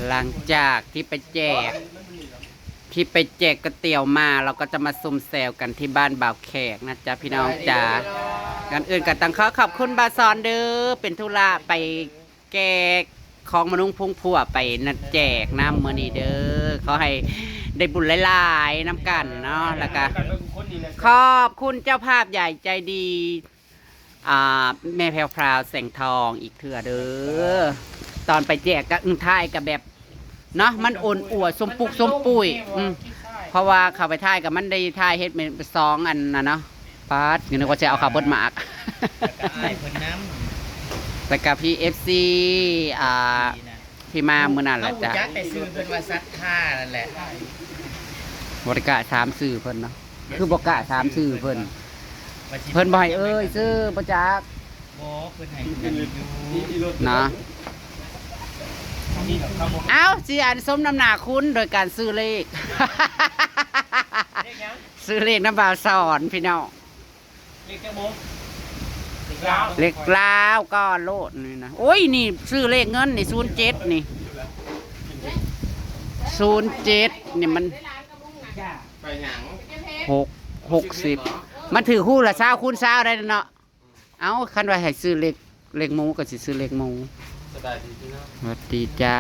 หลังจากที่ไปแจกก๋วยเตี๋ยวมาเราก็จะมาซุ่มแซวกันที่บ้านบ่าวแขกนะจ๊ะพี่น้องจ๋ากันอื่นกันตั้งขอบคุณบาซอนเด้อเป็นธุระไปแจกของมนุษย์พุ่งพัวไปนัดแจกน้ำมือนี้เด้อเขาให้ได้บุญหลายๆน้ำกันเนาะแล้วก็ขอบคุณเจ้าภาพใหญ่ใจดีแม่แพรวพราวแสงทองอีกเถื่อเด้อตอนไปแจกก็ท้ายกับแบบเนาะมันอ่อนอวดสมปุกสมปุยเพราะว่าเขาไปท่ายกับมันได้ท่ายเฮ็ดเป็นซองอันนะเนาะป๊าดเงินก็จะเอาข่าวบดหมากแต่กับพี่FC ที่มาเมื่อนั้นแหละจ้ะจักแต่ซื้อเพิ่นว่าซักผ้านั่นแหละบริการถามซื้อเพิ่นเนาะคือบริการถามซื้อเพิ่นบ่อยซื้อประจักบ่เพิ่นให้กันอยู่เนาะเอาสิอันสมน้ำหนาคุณโดยการซื้อเลขซื้อเลขน้ำบาวสอนพี่น้องเลขแก้โมเลขลาวก็โลดนี่นะโอ้ยนี่ซื้อเลขเงินนี่07นี่07นี่มันไปหยัง60มันถือคู่ละ20คูณ20ได้เนาะเอาคันว่าให้ซื้อเลขหมูก็สิซื้อเลขหมูสบายดีพี่น้องสวัสดีจ้า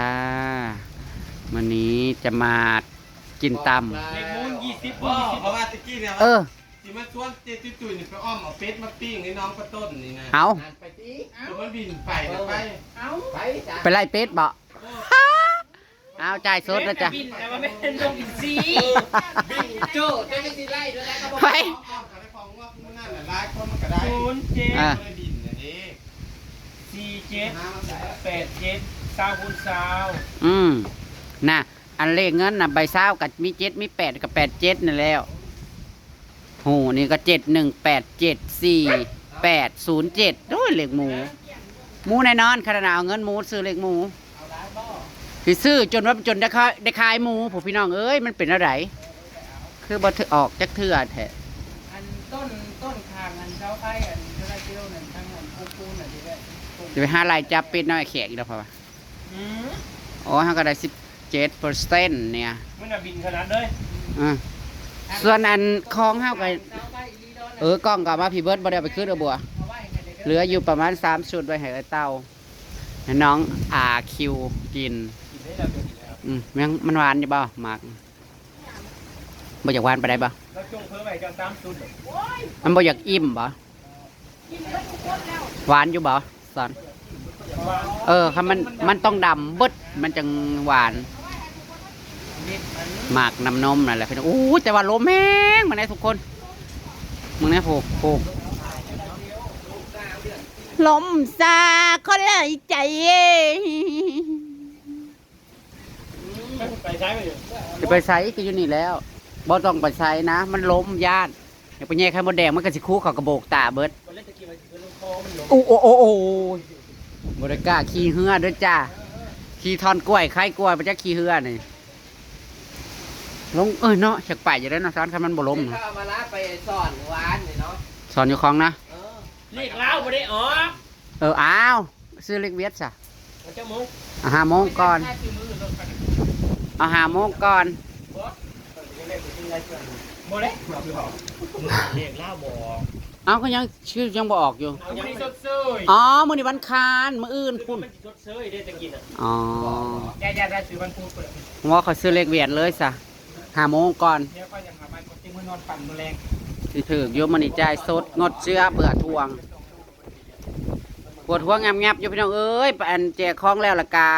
วันนี้จะมากินตำเลขมูล20บ่เพราะว่าตะกี้เนี่ยสิมาชวนเจตุ้ยนี่ไปอ้อมเอาเป็ดมาปิ้งให้น้องกระต้นนี่นะเอาไปติมันบินไปไปเอาไปจ้ะไปไล่เป็ดบ่เอาจ่ายสดแล้วจ้ะบินแต่ว่าไม่เป็นลงบินซีบินโจ้จะไม่สิไล่ด้วยแล้วก็ไป47บินน่ะดิ47 87 20คูณ20น่ะอันเลขเงินน่ะใบเศร้ากับมี7มี8กับ87นั่นแล้วโหนี่ก็718740807โอ้ยเลขหมูแน่นอนขนาดเอาเงินหมูซื้อเลขหมูคือซื้อจนว่าจนได้ขายหมูผู้พี่น้องเอ้ยมันเป็นอะไรคือบ่ออกจักเทื่อแท้อันต้นคางอันเช้าไข่อันเท่าไรกิโลหนึ่งทั้งอันปูน่ะดีด้วยจะไปหาลายจับเป็ดน้อยแขกอีกแล้วพอป่ะโอ้เขาก็ได้17%เนี่ยมันน่ะบินขนาดเลยส่วนอันคลองเฮาก็กล้องกับว่าพี่เบิร์ดบ่ได้ไปขึ้นบัวเหลืออยู่ประมาณ3ชุดไว้ให้เต้าน้องคิวกินมันหวานอยู่บ่หมากบ่อยากหวานไปได้บ่มันบ่อยากอิ่มบ่หวานอยู่บ่สอนครับมันต้องดำบึดมันจังหวานหมากน้ำนมนั่นแหละพี่น้องแต่ว่าลมแห้งมาได้ทุกคนมึงเนี่ยผูกลมซาคนเลยใจไปใช้ก็อยู่นี่แล้วบ่ต้องไปใช้นะมันล้มญาติอย่าไปแย่ไข่มดแดงมันก็สิคู่เขากระโบกตาเบิดโอ้บริการขี่เหือด้วยจ้าขี่ทอนกล้วยไข่กล้วยมันจะขี่เหือนี่ลงเนาะฉักไปอยู่แล้วนะซ้อนคันมันบ่ล้มเอามาละไปสอนหวานนี่เนาะสอนอยู่คลองนะเรียกเล่าบ่ได้อ๋ออ้าวซื้อเล็กเวียดจ้ะเจ้าโมง5 โมงก่อน5 โมงก่อนบ่ได้เรียกเล่าบ่เอาก็ยังชื่อยังบ่ออกอยู่มื้อนี้วันคานมื้ออื่นพุ่นสดเซยได้จะกินอย่าได้ซื้อวันพุธว่าเขาซื้อเล็กเวียดเลยจ้ะ5 โมงก่อนเดี๋ยวค่อยจะมาบ้านคนที่มื้อนอนปั่นมื้อแรงสิถึกอยู่มื้อนี้จ่ายสดงดเชื้อเบื่อทวงปวดหัวงับๆอยู่พี่น้องเอ้ยอันแจกของแล้วละกา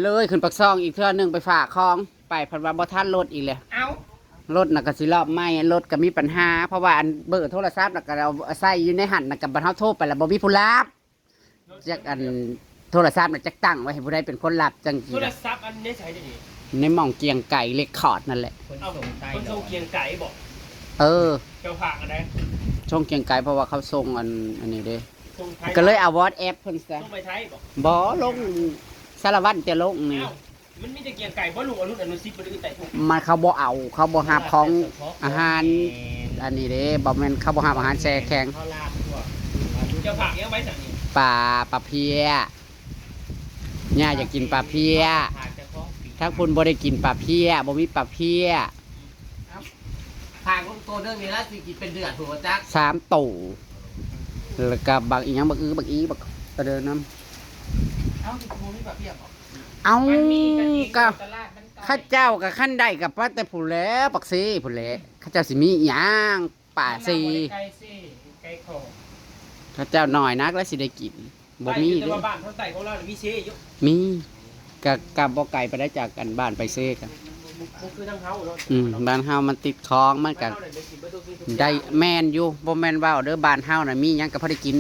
เลยขึ้นปักซองอีกเทื่อนึงไปฝากของไปพันว่าบ่ทันรถอีกเลยรถน่ะก็สิรอบไม่รถก็มีปัญหาเพราะว่าอันเบอร์โทรศัพท์น่ะก็เราใส่อยู่ในหันน่ะกับบัดเฮาโทรไปแล้วบ่มีผู้รับจักอันโทรศัพท์น่ะจักตั้งไว้ให้ผู้ใดเป็นคนรับจังซี่โทรศัพท์อันนี้ใช้ได้ดีในหม่องเกียงไก่เล็กคอร์ดนั่นแหละคนส่งเกียงไก่บอกเจ้าผักอะไรช่องเกียงไก่เพราะว่าเขาส่งอันนี้เด้ก็เลยเอาวอทแอปเพิ่นซะส่งไปไทยบ่ลงสารวัตรจะลงนี่มันมีแต่เกียงไก่บ่ลุงอนุสิทธิ์บ่ได้แต่ทุกมันเขาบ่เอาเขาบ่หาของอาหารอันนี้เด้บ่แม่นเขาบ่หาอาหารแช่แข็งเจ้าผักยังไว้สั่งนี่ปลาเพีย ย่าอยากกินปลาเพี้ยถ้าคุณบ่ได้กินปลาเพี้ยบ่มีปลาเพี้ย ทางของตัวเรื่องนี้แล้วสิกินเป็นเดือดถูกจัก 3ตู่แล้วก็บักอีหยังบักบักอีบักตะเดินน้ำ เอ้าคือมีแบบเพียบ เอาก็ข้าเจ้ากับขั้นใดกับป้าแต่ผู้แล้วปักซีผู้แล้วข้าเจ้าสิมีหยางป่าซี ไก่ซีไก่ขอ ข้าเจ้าหน่อยนักแล้วสิได้กินบ่มี แต่ เด้ ว่าบ้านเขาใส่ของเรามีเชยอยู่ มีกับบ่ไก่ไปได้จากกันบ้านไปเซกัน มันคือทั้งเขาเนาะ บ้านเฮามันติดคลองมันก็ได้แม่นอยู่บ่แม่นว่าเด้อบ้านเฮาน่ะมีหยังก็พอได้กิน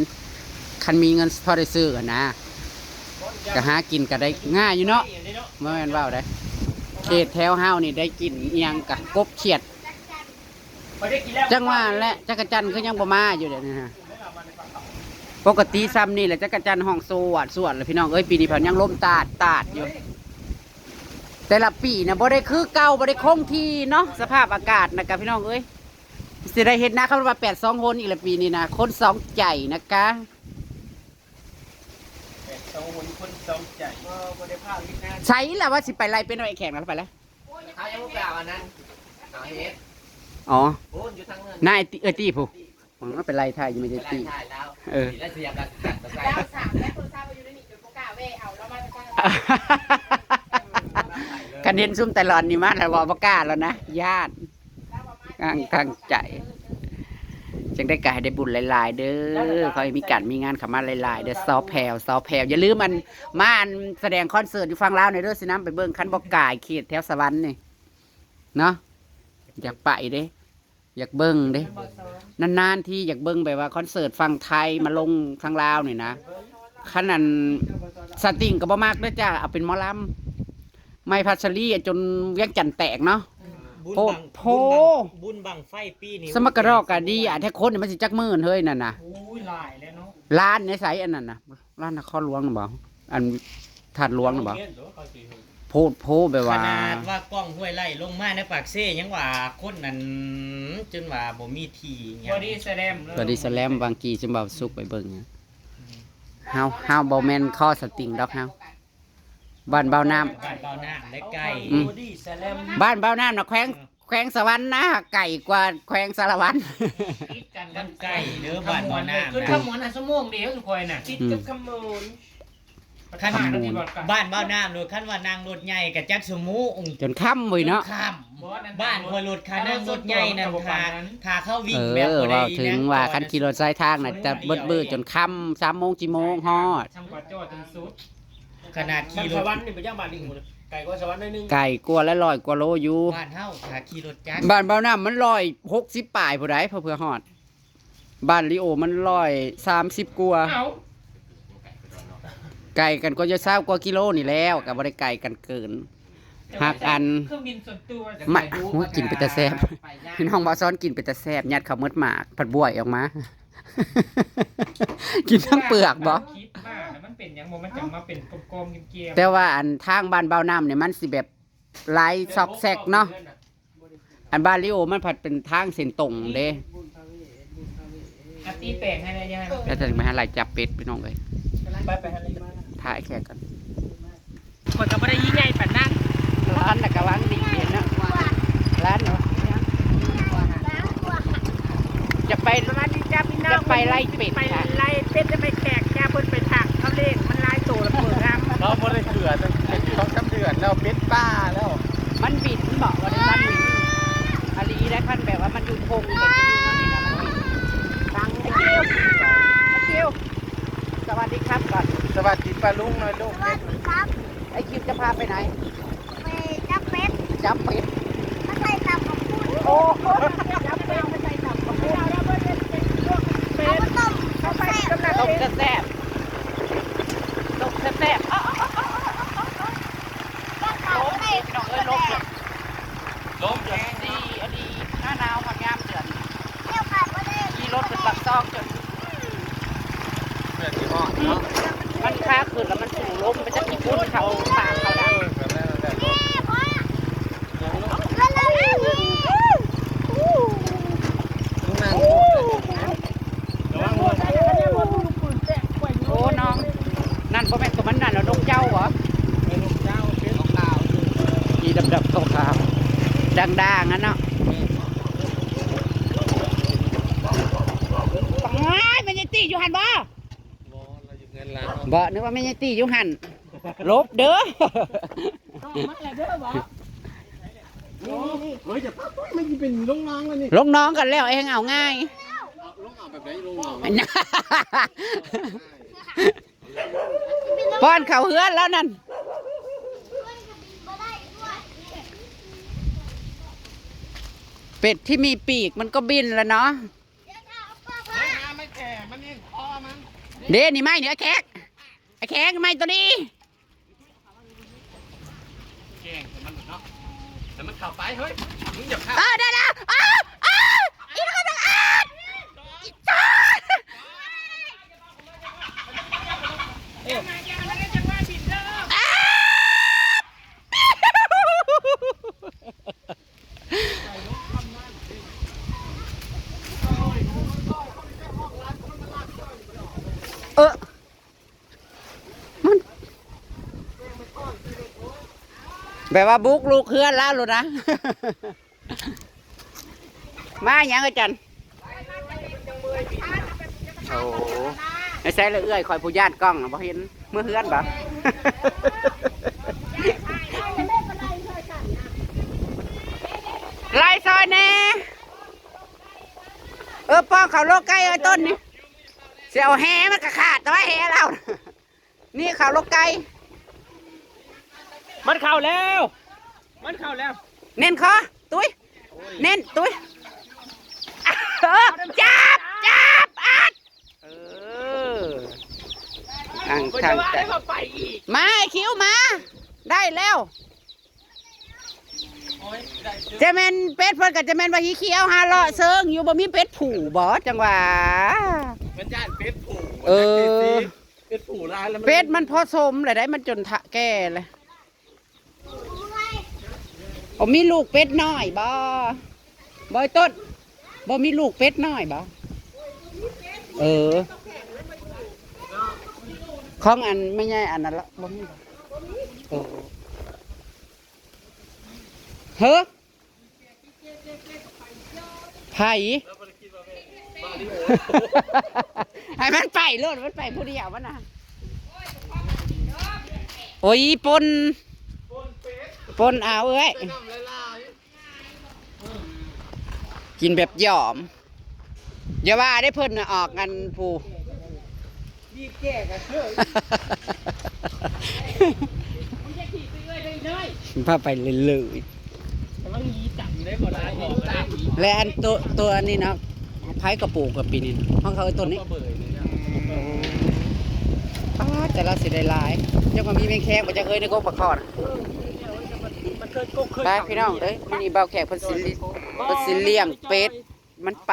คันมีเงินพอได้ซื้อกันนะก็หากินก็ได้ง่ายอยู่เนาะบ่แม่นว่าได้เขตแถวเฮานี่ได้กินอิหยังกะกบเขียดจังว่าและจักรจันทร์คือยังบ่มาอยู่เดี๋ยวนี้ฮะปกติซ้ำนี่แหละจักรจันทร์ห้องสวดเลยพี่น้องเอ้ยปีนี้เพิ่นยังล้มตาดอยู่แต่ละปีน่ะบ่ได้คือเก่าบ่ได้คงที่เนาะสภาพอากาศนะครับพี่น้องเอ้ยสิได้เห็นนะครับว่า8-2 คนอีกละปีนี้นะคนสองใจนะคะ คนสองใจบ่ได้พาลิ้นนะ ใช่แล้วว่าสิไปไล่เป็นไอ้แข่งแล้วไปแล้ว เขายังไม่กล่าวอันนั้นเอาเฮ็ด อ๋อ โอ้อยู่ทางเงิน นายตีผู้มันก็เป็นไล่ไทยยังไม่ได้ตี ถ่ายแล้ว เออ แล้วเสียบแล้วจัดตะไคร้ ดาวสามและคนทราบว่าอยู่ในนี้เดี๋ยวโปกล้าเว่เอาแล้วมาจะ กันเห็นซุ่มแต่หลอนนี่มาแล้วบอกกล้าแล้วนะญาติกลางใจจึงได้กายได้บุญหลายๆเด้อเขาให้มีการมีงานเขามาหลายๆเด้อซอแพลวอย่าลืมมันมาอันแสดงคอนเสิร์ตอยู่ฟังลาวในอยเด้อสิน้ำไปเบิ่งคันบอกกายเขตแถวสวรรค์นี่เนาะอยากไปเด้อยากเบิ่งเด้นานๆที่อยากเบิ่งแบบว่าคอนเสิร์ตฟังไทยมาลงทางลาวนี่นะขนาดสติงก็บ่มากเด้อจ้าเอาเป็นหมอลำไม่พัชรีจนเวียงจันทน์แตกเนาะ บุญบังไฟปีนี้ สมัครรอกะดีอ่ะแท้คนนี่มันสิจักมื่นเฮ้ยนั่นน่ะ โอ้ยหลายแล้วเนาะ ร้านในไสอันนั้นน่ะร้านนครหลวงน่ะบ่อันถาดหลวงน่ะบ่โพแบบ ข ว่า นาดว่ากล้องห้วยไล่ลงมาในปากเซ่ยังว่าคนนั้นจนว่าบ่มีทีหยัง บอดี้แสลม ตัวดิสแลมบางกีจึงบ่สุกไปเบิ่งเนี่ยเฮาบ่แม่นข้อสติงดอกเฮาบ้านเบาน้ำ บ้านเบาหน้าและไก่ บอดี้แสลม บ้านเบาน้ำน่ะแขวงสวรรค์นะไก่กว่าแขวงสารวัตร คิดกัน มันไก่เด้อบ้านเบาหน้า คือ นะ ขมวนอ่ะชั่วโมงเดียวสุโขยน่ะคิดกับขมวน คันบ้านเบาหน้าโดยคันว่านางรถใหญ่กับจักสมู จนค่ำเว้ยเนาะ ข้ามบ้านคอยรถคันนั่งรถใหญ่นั่นทาเข้าวิ่งแบบ เว้าถึงว่าคันขี่รถสายทางน่ะจะเบิดจนค่ำ3 โมง4 โมงฮอด ช่างกว่าจอจนสุด ขนาดขี่ร ส ถ วรรค์นี่ไปย่างบ้านนี่หูไก่ก็สวรรค์ได้นึง ไก่กลัวและ100 กว่าโลอยู่ บ้านเฮาถ้าขี่รถจักร บ้านเบาน้ำมัน160ปลายผู้ใดเพื่อฮอดบ้านลิโอมัน130กว่า เอา ไก่กันก็จะ20 กว่ากิโลนี่แล้วก็บ่ได้ไก่กันเกินหักอัน เครื่องบินส่วนตัว มาโอ้ยกินไปแต่แซ่บพี่น้องบ่ซ้อนกินไปแต่แซ่บยัดข้าวมืดหมากผัดบวยออกมา กินทั้งเปลือกบ่ คิดมากมันเป็นอย่างมันจะมาเป็นกลมๆเกลียว แต่ว่าอันทางบ้านเบาน้ำเนี่ยมันสิแบบลายซอกแซกเนาะอันบ้านลิโอมันผัดเป็นทางเส้นตรงเด้ อาตีแปลงให้ได้ยังไง แล้วถึงมาหาลายจับเป็ดพี่น้องเลย ไปให้ได้ ถ่ายแค่กัน คนก็ไม่ได้ยิ่งใหญ่ปานนั้น ร้านน่ะกะวางดีเนาะร้านเนาะจะไป สวัสดีจ้าพี่น้อง จะไปไล่เป็ด ไป ค่ะ ไล่เป็ดจะไปแขกจ้าเพิ่นไปถักเขาเล่นมันลายโตแล้วเปิดครับ เราบ่ได้เถื่อน2-3 เดือนแล้วเป็ดป้าแล้ว มันบินบอกว่าได้มันบินอาลีได้คันแบบว่ามันอยู่พงแบบนี้เนาะนี่นะมันบินฟังไอ้คิวสวัสดีครับก่อน สวัสดีป้าลุงหน่อยลูก ครับ ไอ้คิวจะพาไปไหน ไปจับเป็ด จับเป็ด มาใส่ตับกับคุณ โอ้ จับเป็ดมาใส่ตับกับคุณแล้วก็เป็นพวกเป็ดต้มเขาใส่กำลัง ตกกระแซบตกกระแซบอ้าว ก็เขาเป็ด พี่น้องเอ้ยลบเลย ล้มแรง ดีอันนี้หน้าหนาวมางามเดือน เที่ยวขาดมาได้ ขี่รถเป็นปักซอกจน เดือนที่ฮอดเนาะ มันค้าขึ้นแล้วมันสูงลมไปจากญี่ปุ่นเขาปากเขาดัง แบบนั้นแหละ แม่พ่อ ยังลูก แล้วแล้ว ลุงนั่งระวังรถ โอ้น้องนั่นพ่อแม่ตัวมันนั่นเราดงเจ้าเหรอ ดังๆงั้นเนาะไม่ใช่ตีอยู่หันบ่บ่นึกว่าไม่ใช่ตีอยู่หันลบเด้อ มาแล้วเด้อบ่ เฮ้ยจะป้าตุ้ยมันเป็นลงน้องแล้วนี่ ลงน้องกันแล้วเองเอาง่าย ลงเอาแบบไหนลงเอา ป้อนเขาเฮือนแล้วนั่นเป็ดที่มีปีกมันก็บินแล้วเนาะ ไม่แก่มันนี่คอมัน เด้นี่ไม่เนี่ยไอ้แขกไม่ตัวนี้ แก่งแต่มันเนาะแต่มันเข้าไปเฮ้ยมึงอย่าเข้า ได้แล้วอีกแล้วก็อีจ้ามันแบบว่าบุกลูกเฮือนแล้วลูกนะ มาอย่างอาจารย์โอ้ไอ้ใส่เลยเอื้อยคอยผู้ญาติกล้องบ่เห็นเมื่อเฮือนบ่ไล่ซอยแน่ป้องเขาโลกไก่ต้นนี่เสียวแหมันก็ขาดแต่ว่าแหเรานี่เขาโลกไก่ มันเข้าแล้ว เน้นคอตุ้ยเน้นตุ้ยจับอัดทางแต่มาไอ้คิ้วมาได้แล้วเจแมนเป็ดเพิ่นกับเจแมนว่าฮีเขียวหาเลาะเซิงอยู่บ่มีเป็ดผู่บ่จังหวะ มันย่านเป็ดผู เป็ดผูร้ายแล้ว เป็ดมันพอสมเลยได้มันจนทะแก่เลยมีลูกเป็ดน้อยบ่บ่ต้นบ่มีลูกเป็ดน้อยบ่ของอันไม่ใช่อันนั้นละบ่มีเฮ้อไผ่ให้มันไปโลดมันไปผู้เดียวมันน่ะโอ้ยปนเอาเอ้ยกินแบบหยอมอย่าว่าได้เพิ่นน่ะออกกันผู้ดีแก่กันเถอะพาไปเลยและอันตัวอันนี้นะไผ่กระปูกกับปีนี้ห้องเขาตัวนี้แต่เราสิได้หลายเจ้าก็มีแมงแคงมันจะเคยในกกปลาคอดไปพี่น้องเอ้ยมันนี่เบาแขกเพิ่นสิเลี้ยงเป็ดมันไป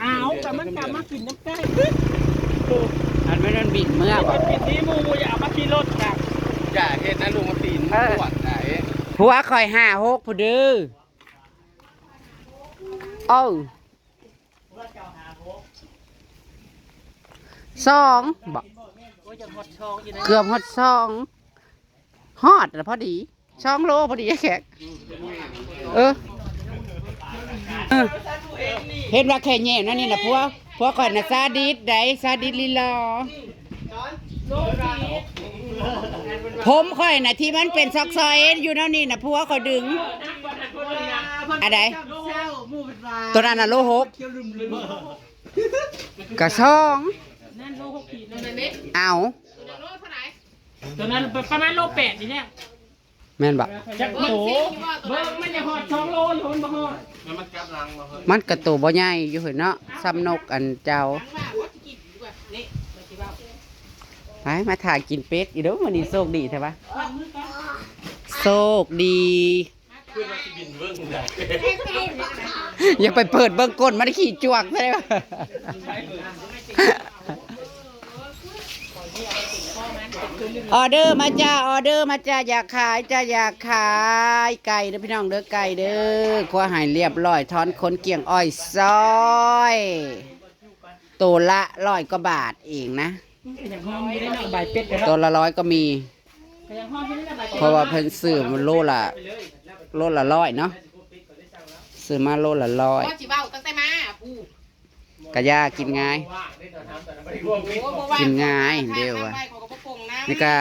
อ้าวแต่มันกลับมากินน้ำใกล้ อันไม่นั่นบิดเมื่อบ่ ปิดนี้มูอย่าเอามาขี่รถกัน อย่าเห็นนะลุงมาตีนปวดไหน หัวคอย5-6ผู้ดื้อ2บ่เกือบฮอด2ฮอดแล้วพอดี2 โลพอดีแขกเห็นว่าแค่แง่นั่นนี่นะพวกก่อนนะซาดิสได้ซาดิสลีลอผมค่อยนะที่มันเป็นซอกซอยอยู่นั่นนี่นะพวกเขาดึงอะไรตัวนั้นน่ะโล6กระช่องนั่นโล6ขีดนั่นเม็ดเอาตัวนั้นประมาณโล8นี่เนี่ยแม่นบ่ จักโหเบิ่งมันจะหอด2 โลอยู่มันบ่หอด มันกำลังมา มันกระตัวบ่ใหญ่อยู่เห็นเนาะซ้ำนกอันเจ้าไปมาถ่ายกินเป็ดอีเด้อวันนี้โชคดีใช่ปะโชคดีอย่าไปเปิดเบิ้งก้นมันขี่จวกใช่ปะออเดอร์มาจ้าอยากขายจ้าอยากขายไก่เด้อพี่น้องเด้อไก่เด้อครัวหายเรียบร้อยทอนคนเกี่ยงอ้อยซอยตัวละ100 กว่าบาทเองนะตัวละ100ก็มีเพราะว่าเพิ่นซื้อมันโลละ โลละ100เนาะซื้อมาโลละ100 ว่าจิเบ้าตั้งแต่มาปู กะยากินง่าย กินง่ายเดียวอะ นี่ก็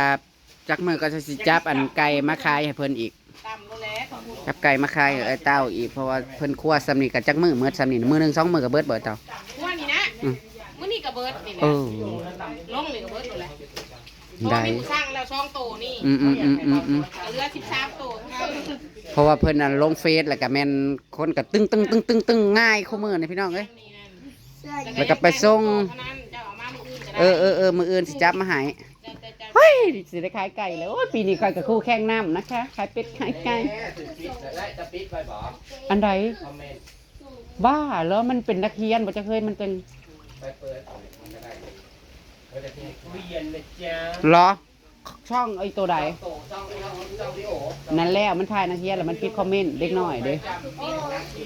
จักมือก็สิจับอันไก่มาขายให้เพิ่นอีก ตำโลแล้วของปู จับไก่มาขายให้ไอ้เต้าอีกเพราะว่าเพิ่นคั่วซ้ำนี่ก็จักมือเมื่อซ้ำนี่มือหนึง2 มือก็เบิดเต้า ว่านี่นะ อืม มื้อนี้ก็เบิดนี่แห เอ ละ อ ลงนี่ก็เบิดหมดแล้วเพราะ ได้ ว่ามีผู้สร้างแล้วช่องโตนี่ อืม เหลือ13โตเท่านั้น เพราะว่าเพิ่นน่ะลงเฟซแล้วก็แม่นคนก็ตึ้งง่ายคู่มือนี่พี่น้องเอ้ย แล้วก็ไปส่ง เท่านั้นเจ้าเอามามื้ออื่นก็ได้ เออมื้ออื่นสิจับมาให้ จ้ะ เฮ้ยสิได้ขายไก่แล้วโอ้ยปีนี้ข่อยกับคู่แข่งน้ำนะคะขายเป็ดขายไก่อันใดบ้าแล้วมันเป็นนักเรียนบ่จะเคยมันเป็น เรียนนะจ๊ะ เหรอช่องไอ้ตัวใดนั่นแล้วมันถ่ายนักเรียนแล้วมันปิดคอมเมนต์เด็กน้อยเด้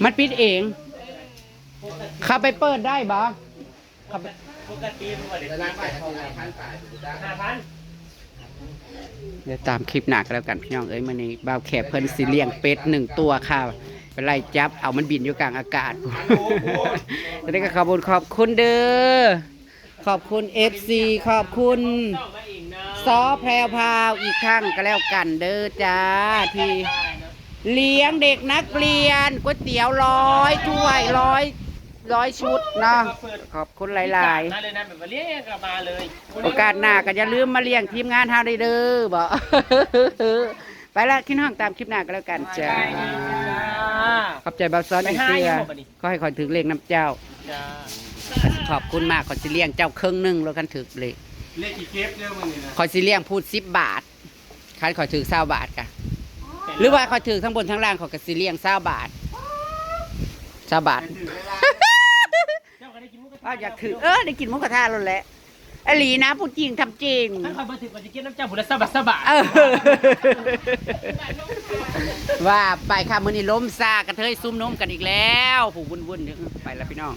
มันปิดเองเข้าไปเปิดได้บ่เข้าไป ปกติมันบ่ได้ไปเท่าไหร่5,000 เดี๋ยวตามคลิปหนักแล้วกันพี่น้องเอ้ยมื้อนี้บ่าวแขกเพิ่นสิเลี้ยงเป็ด1 ตัวค่ะไปไล่จับเอามันบินอยู่กลางอากาศจะได้ก็ขอบคุณเด้อขอบคุณ FC ขอบคุณซอแพรวพราวอีกครั้งก็แล้วกันเด้อจ้าที่เลี้ยงเด็กนักเรียนก๋วยเตี๋ยว100 ถ้วย100 ชุดเนาะขอบคุณหลาย มาเลยนะแบบว่าเรียกกลับมาเลย ๆ โอกาสหน้าก็อย่าลืมมาเลี้ยงทีมงานเฮาได้เด้อบ่ ไปละขึ้นห้องตามคลิปหน้าก็แล้วกันจ้าขอบใจบ่าวซ้อนอีกเทื่อก็ให้คอยถึงเลขน้ำเจ้า จ้า ขอบคุณมากขอยสิเลี้ยงเจ้าครึ่งหนึงแล้วกันถึกเลย เลขกี่เก็บเรื่องมันนี่นะ ขอยสิเลี้ยงพูด10 บาทคันขอยถึก20 บาทกะหรือว่าขอยถึกทั้งบนทั้งล่างขอยก็สิเลี้ยง20 บาท20 บาท เจ้าก็ได้กินหมุกกระ อ้า ทะ วอยากถือได้กินหมุกกระทะแล้วแหละไอหลีนะพูดจริงทำจริง ถ้าคอยมาถึงก็จะกินน้ำเจ้าผุดละสะบัด เออว่าไปค่ะมื้อนี้ล้มซากระเทยซุ่มนมกันอีกแล้วผู้วุ่นๆไปแล้วพี่น้อง